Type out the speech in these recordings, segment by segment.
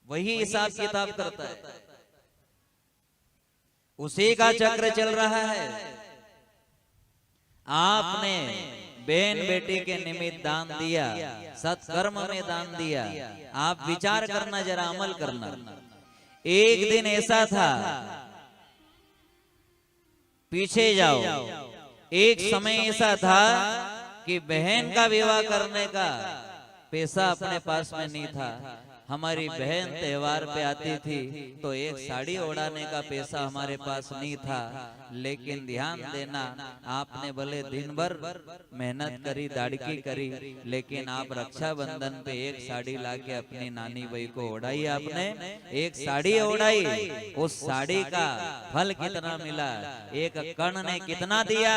वही हिसाब किताब करता है, उसी का चक्र चल रहा है। आपने बहन बेटी के निमित्त दान दिया, सत्कर्म में दान दिया, आप विचार करना, जरा अमल करना। एक दिन ऐसा था, पीछे जाओ, एक समय ऐसा था कि बहन का विवाह करने का पैसा अपने पास में नहीं था। हमारी बहन त्योहार पे आती थी तो एक साड़ी ओढ़ाने का पैसा हमारे पास नहीं था। लेकिन ध्यान देना, आपने भले दिन भर मेहनत करी, दाड़की करी, लेकिन आप रक्षाबंधन पे एक साड़ी लाके अपनी नानी बहू को ओढ़ाई। आपने एक साड़ी ओढ़ाई, उस साड़ी का फल कितना मिला, एक कर्ण ने कितना दिया?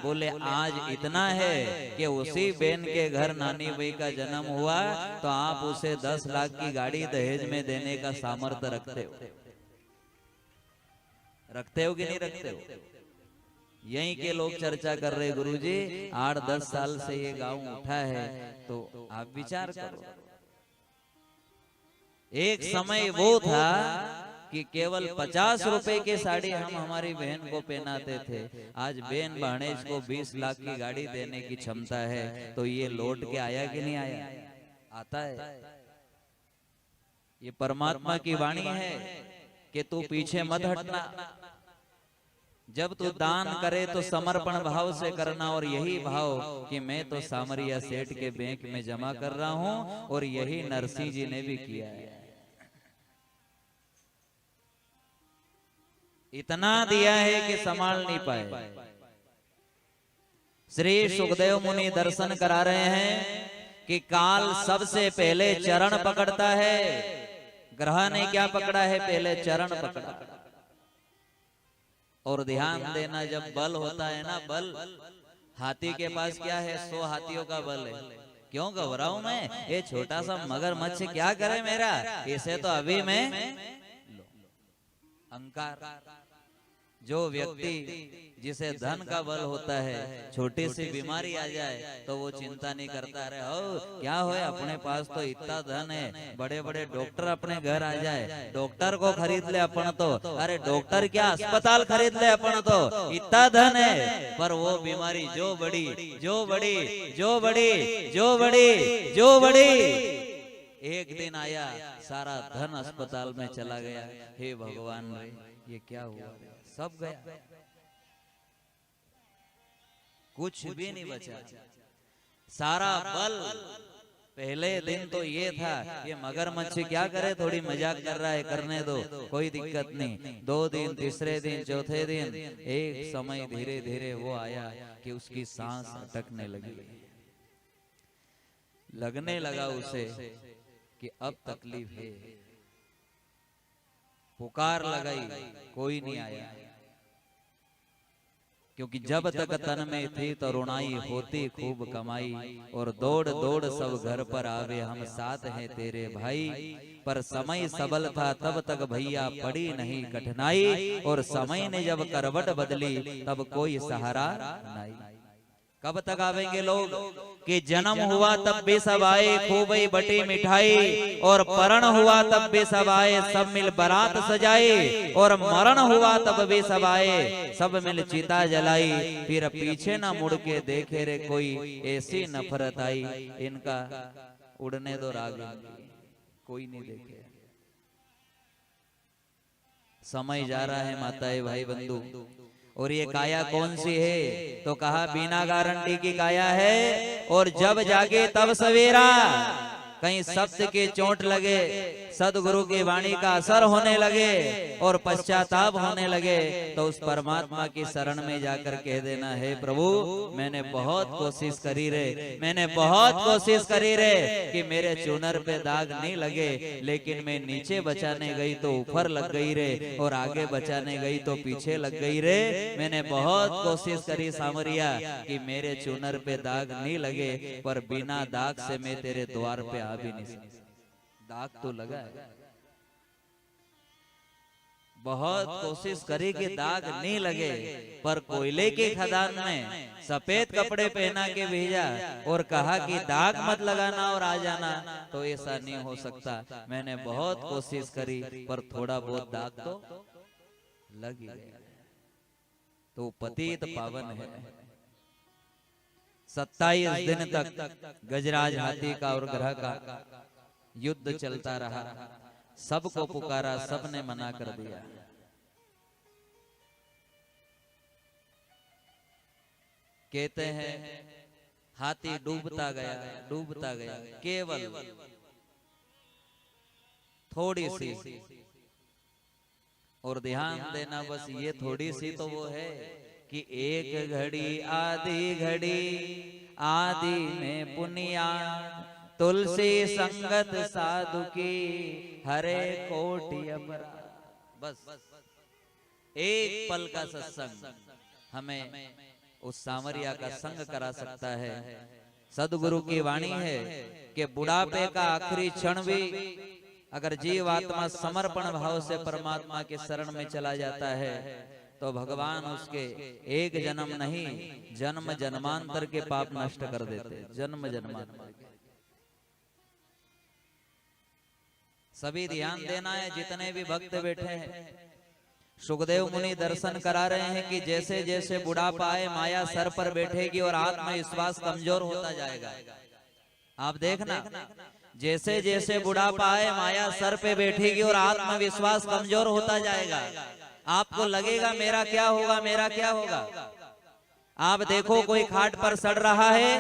बोले आज इतना है कि उसी बहन के घर नानी बहू का जन्म हुआ तो आप उसे 10 लाख की गाड़ी दहेज में देने का सामर्थ्य रखते हो। रखते हो कि नहीं रखते हो? यहीं के लोग चर्चा कर रहे, गुरुजी 8-10 साल से ये गांव उठा है, तो आप विचार करो। एक समय वो था कि केवल 50 रुपए की साड़ी हम हमारी बहन को पहनाते थे। आज बहन भाणेज को 20 लाख की गाड़ी देने की क्षमता है, तो ये लौट के आया कि नहीं आया? आता है। ये परमात्मा की वाणी है कि तू पीछे मत हटना। जब तू दान करे तो समर्पण भाव से करना, और यही भाव कि मैं तो सामरिया सेठ के बैंक में जमा कर रहा हूं, और यही नरसिंह जी ने भी किया है। इतना दिया है कि संभाल नहीं पाए। श्री सुखदेव मुनि दर्शन करा रहे हैं कि काल सबसे पहले चरण पकड़ता है। ग्रह ने क्या पकड़ा है? पहले चरण पकड़ा। और ध्यान देना, जब बल होता है ना, बल, हाथी के पास क्या है? 100 हाथियों का बल है। क्यों घबराऊं मैं? ये छोटा सा मगरमच्छ क्या करे मेरा? इसे तो अभी मैं अहंकार। जो व्यक्ति जिसे धन का बल होता है, छोटी सी बीमारी आ जाए तो वो चिंता नहीं करता, अरे हो क्या हो, अपने पास तो इतना धन है, बड़े बड़े डॉक्टर अपने घर आ जाए, डॉक्टर को खरीद ले अपन तो, अरे डॉक्टर क्या, अस्पताल खरीद ले अपन तो, इतना धन है। पर वो बीमारी जो बड़ी, जो बड़ी, जो बड़ी, जो बड़ी, जो बड़ी, एक दिन आया सारा धन अस्पताल में चला गया। हे भगवान रे, ये क्या हुआ? सब गया, कुछ भी नहीं बचा। सारा बल। पहले दिन तो ये था ये मगरमच्छ क्या करे, थोड़ी मजाक कर रहा है, करने दो, कोई दिक्कत नहीं। 2 दिन, तीसरे दिन, चौथे दिन, एक समय धीरे धीरे वो आया कि उसकी सांस अटकने लगी। लगने लगा उसे कि अब तकलीफ है। पुकार लगाई, कोई नहीं आया। क्योंकि जब तक तन में थी तरुणाई, होती खूब कमाई, और दौड़ दौड़ सब घर पर आवे, हम साथ हैं तेरे भाई। पर समय सबल था तब तक भैया पड़ी नहीं कठिनाई, और समय ने जब करवट बदली तब कोई सहारा नहीं। कब तक आवेंगे लोग कि जन्म हुआ तब भी सब आए, खूब ही बटी मिठाई, और परण हुआ तब भी सब आए, सब मिल बारात सजाए, और मरण हुआ तब भी सब आए, सब मिल चिता जलाई। फिर पीछे ना मुड़ के देखे रे कोई, ऐसी नफरत आई, इनका उड़ने दो राग, कोई नहीं देखे। समय जा रहा है माताएं भाई बंधु, और ये काया कौन सी है? तो कहा बिना गारंटी की काया है, और जब जागे तब सवेरा। कहीं शब्द की चोट लगे, सदगुरु की वाणी का असर होने लगे और पश्चाताप होने लगे, तो उस परमात्मा की शरण में जाकर कह देना, हे प्रभु मैंने बहुत कोशिश करी रे, मैंने बहुत कोशिश करी रे कि मेरे चुनर पे दाग नहीं लगे, लेकिन मैं नीचे बचाने गई तो ऊपर लग गई रे, और आगे बचाने गई तो पीछे लग गई रे। मैंने बहुत कोशिश करी सामरिया कि मेरे चुनर पे दाग नहीं लगे, पर बिना दाग से मैं तेरे द्वार पे आ भी नहीं सकती। दाग तो लगा है, बहुत कोशिश करी कि दाग नहीं लगे, पर कोयले के खदान में सफेद कपड़े पहना के भेजा और कहा कि दाग मत लगाना और आ जाना, तो ऐसा नहीं हो सकता। मैंने बहुत कोशिश करी पर थोड़ा बहुत दाग तो लग ही गया। तो पतित पावन है। 27 दिन तक गजराज हाथी का और ग्रह का युद्ध चलता रहा। सबको पुकारा, सबने मना कर दिया। कहते हैं हाथी डूबता गया, केवल थोड़ी सी, और ध्यान देना बस ये थोड़ी सी तो वो है कि एक घड़ी आदि में पुनिया, तुलसी संगत साधु की हरे कोटि अपराध। बस एक पल का सत्संग हमें उस सांवरिया का संग करा सकता है। सदगुरु की वाणी है कि बुढ़ापे का आखिरी क्षण भी अगर जीव आत्मा समर्पण भाव से परमात्मा के शरण में चला जाता है तो भगवान उसके एक जन्म नहीं, जन्म जन्मांतर के पाप नष्ट कर देते। जन्म जन्मांतर के। सभी ध्यान देना है, जितने भी भक्त बैठे हैं। सुखदेव मुनि दर्शन करा रहे हैं कि जैसे जैसे बुढ़ापा आए माया सर पर बैठेगी और आत्मविश्वास कमजोर होता जाएगा। आप देखना, जैसे जैसे बुढ़ापा आए माया सर पे बैठेगी और आत्मविश्वास कमजोर होता जाएगा। आपको लगेगा मेरा क्या होगा, मेरा क्या होगा। आप देखो कोई खाट पर सड़ रहा है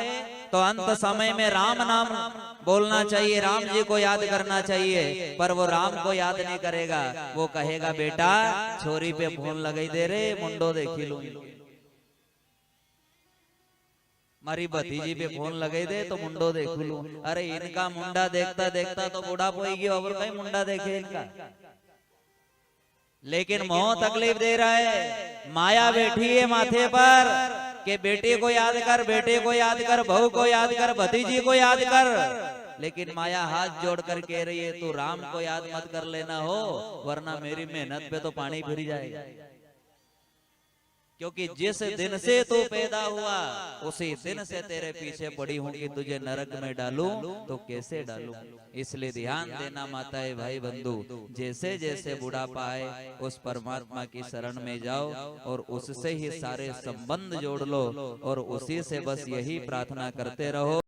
तो अंत समय में राम नाम बोलना चाहिए, राम जी को याद करना चाहिए, पर वो राम को याद नहीं करेगा। वो कहेगा बेटा छोरी पे फोन लगाई दे रे, मुंडो देखी लू, मारी भतीजी पे फोन लगाई दे तो मुंडो देख लू। अरे इनका मुंडा देखता देखता तो बूढ़ा पोएगी, और कहीं मुंडा देखे इनका। लेकिन मोह तकलीफ दे रहा है, माया बैठी है माथे पर कि बेटे को याद कर, बेटे को याद कर, बहू को याद कर, भतीजी को याद कर। लेकिन माया हाथ जोड़कर कह रही है तू राम को याद मत कर लेना हो, वरना मेरी मेहनत पे तो पानी फिर जाएगा। क्योंकि जिस दिन से तू पैदा हुआ उसी दिन से तेरे पीछे पड़ी हूं कि तुझे नरक में डालूं तो कैसे डालूं। इसलिए ध्यान देना माताएं भाई बंधु, जैसे जैसे बुढ़ापा आए उस परमात्मा की शरण में जाओ और उससे ही सारे संबंध जोड़ लो और उसी से बस यही प्रार्थना करते रहो।